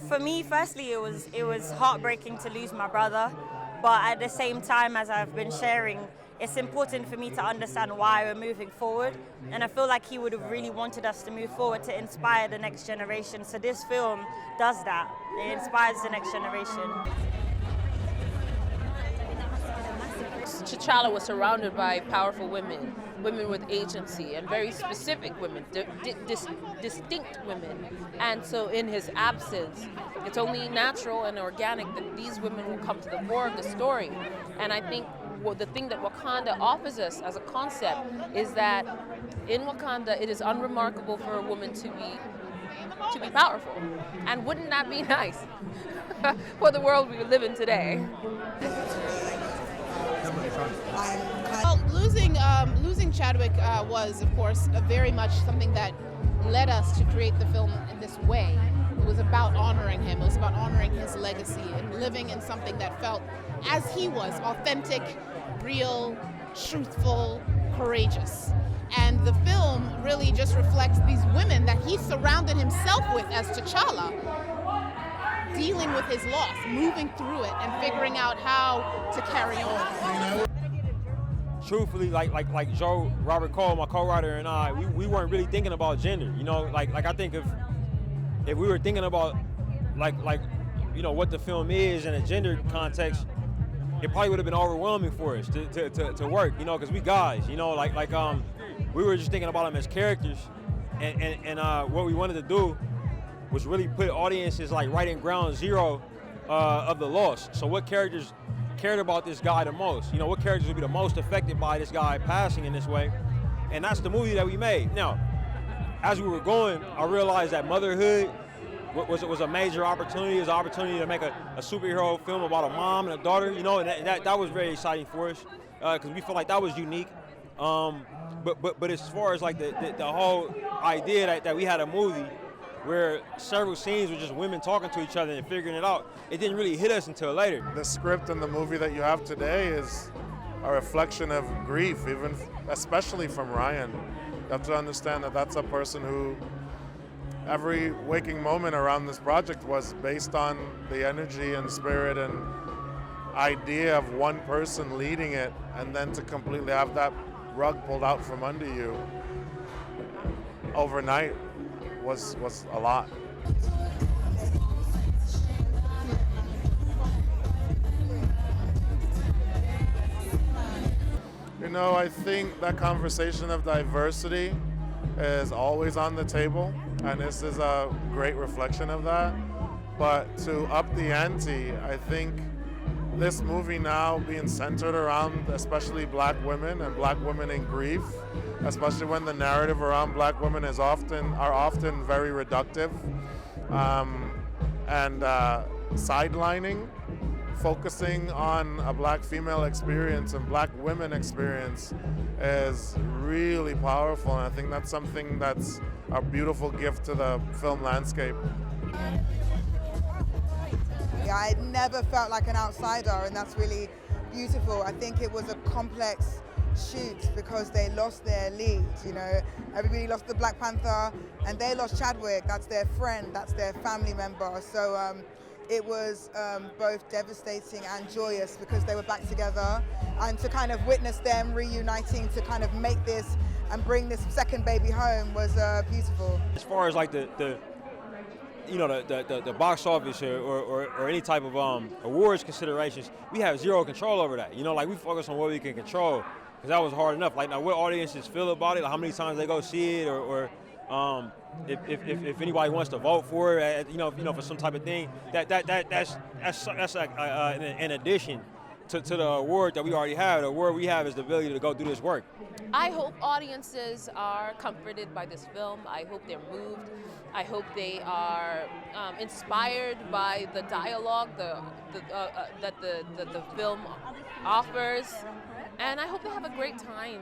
For me, firstly, it was heartbreaking to lose my brother, but at the same time, as I've been sharing, it's important for me to understand why we're moving forward, and I feel like he would have really wanted us to move forward to inspire the next generation. So this film does that. It inspires the next generation. T'Challa was surrounded by powerful women, women with agency, and very specific women, distinct women. And so in his absence, it's only natural and organic that these women will come to the fore of the story. And I think the thing that Wakanda offers us as a concept is that in Wakanda, it is unremarkable for a woman to be powerful. And wouldn't that be nice for the world we live in today? Well, losing Chadwick was, of course, very much something that led us to create the film in this way. It was about honoring him. It was about honoring his legacy and living in something that felt, as he was, authentic, real, truthful, courageous. And the film really just reflects these women that he surrounded himself with as T'Challa, dealing with his loss, moving through it, and figuring out how to carry on. Truthfully, like Joe, Robert Cole, my co-writer, and I, we weren't really thinking about gender. You know, like I think if we were thinking about what the film is in a gender context, it probably would have been overwhelming for us to work. You know, because we guys. You know, we were just thinking about them as characters, and what we wanted to do was really put audiences right in ground zero of the loss. So what characters cared about this guy the most? You know, what characters would be the most affected by this guy passing in this way? And that's the movie that we made. Now, as we were going, I realized that motherhood was a major opportunity. It was an opportunity to make a superhero film about a mom and a daughter, you know, and that was very exciting for us because we felt like that was unique. But as far as the whole idea that we had a movie where several scenes were just women talking to each other and figuring it out, it didn't really hit us until later. The script and the movie that you have today is a reflection of grief, especially from Ryan. You have to understand that that's a person who every waking moment around this project was based on the energy and spirit and idea of one person leading it, and then to completely have that rug pulled out from under you overnight was a lot. You know, I think that conversation of diversity is always on the table, and this is a great reflection of that. But to up the ante, I think this movie now being centered around especially black women and black women in grief, especially when the narrative around black women are often very reductive and sidelining, focusing on a black female experience and black women experience is really powerful, and I think that's something that's a beautiful gift to the film landscape. Yeah, I never felt like an outsider, and that's really beautiful. I think it was a complex shoot because they lost their lead, you know. Everybody lost the Black Panther, and they lost Chadwick. That's their friend, that's their family member. So it was both devastating and joyous because they were back together, and to kind of witness them reuniting to kind of make this and bring this second baby home was beautiful. As far as the box office or any type of awards considerations, we have zero control over that. You know, we focus on what we can control, because that was hard enough. Now what audiences feel about it, how many times they go see it, or if anybody wants to vote for it, for some type of thing, that's in addition to the award that we already have. The award we have is the ability to go do this work. I hope audiences are comforted by this film. I hope they're moved. I hope they are inspired by the dialogue that the film offers. And I hope they have a great time.